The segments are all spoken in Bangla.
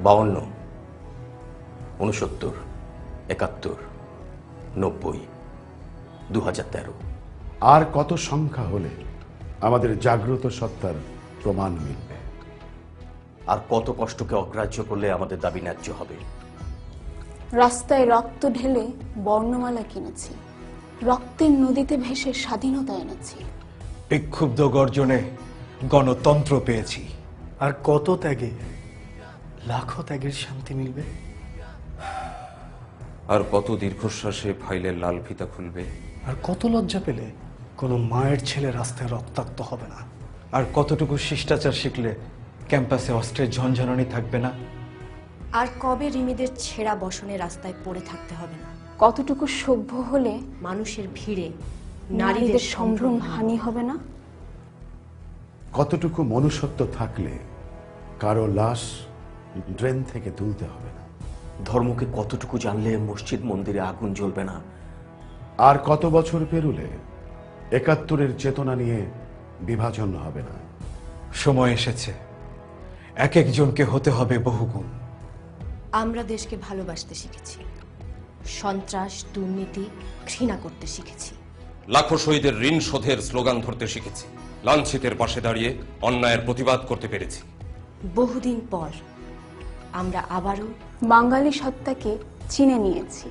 52, 69, 71, 90, 2013। আর কত সংখ্যা হলে আমাদের জাগ্রত সত্তার প্রমাণ মিলবে? আর কত কষ্টকে অগ্রাহ্য করলে আমাদের দাবি ন্যায্য হবে? রাস্তায় রক্ত ঢেলে বর্ণমালা কিনেছি, রক্তের নদীতে ভেসে স্বাধীনতা এনেছি। বিক্ষুব্ধ গর্জনে গণতন্ত্র পেয়েছি। আর কত ত্যাগে লাখো ত্যাগের শান্তি মিলবে? আর কত দীর্ঘশ্বাসে ফাইলের লাল ফিতা খুলবে? আর কত লজ্জা পেলে কোনো মায়ের ছেলে রাস্তায় রক্তাক্ত হবে না? আর কতটুকু শিষ্টাচার শিখলে ক্যাম্পাসে অস্ত্রের ঝনঝনানি থাকবে না? আর কবে রিমিদের ছেঁড়া বসনে রাস্তায় পড়ে থাকতে হবে না? কতটুকু সভ্য হলে মানুষের ভিড়ে নারীদের সম্ভ্রম হানি হবে না? কতটুকু মনুষ্যত্ব থাকলে কারো লাশ ড্রেন থেকে তুলতে হবে না? ধর্মকে কতটুকু জানলে মসজিদ মন্দিরে আগুন জ্বলবে না? আর কত বছর পেরুলে ৭১-এর চেতনা নিয়ে বিভাজন হবে না? সময় এসেছে, এক একজনকে হতে হবে বহুগুণ। আমরা দেশকে ভালোবাসতে শিখেছি, সন্ত্রাস দুর্নীতি ঘৃণা করতে শিখেছি। লাখো শহীদের ঋণ শোধের স্লোগান ধরতে শিখেছি। লাঞ্ছিতের পাশে দাঁড়িয়ে অন্যায়ের প্রতিবাদ করতে পেরেছি। বহুদিন পর আমরা আবারও বাঙালি সত্তাকে চিনে নিয়েছি।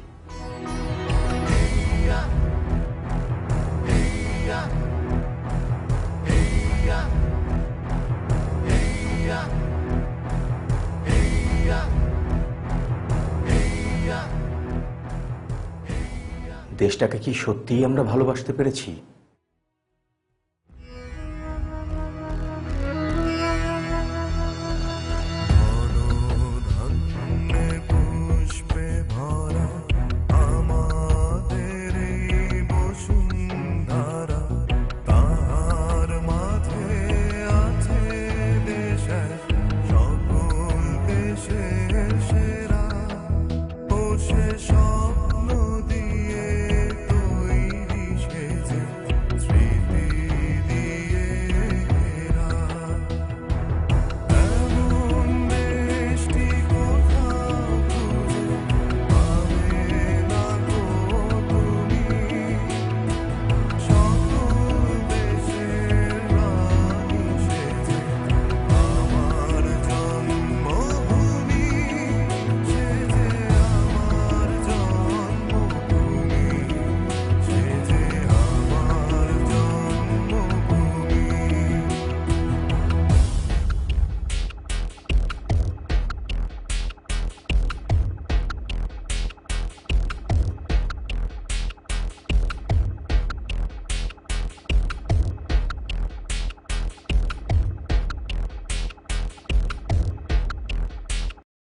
দেশটাকে কি সত্যিই আমরা ভালোবাসতে পেরেছি?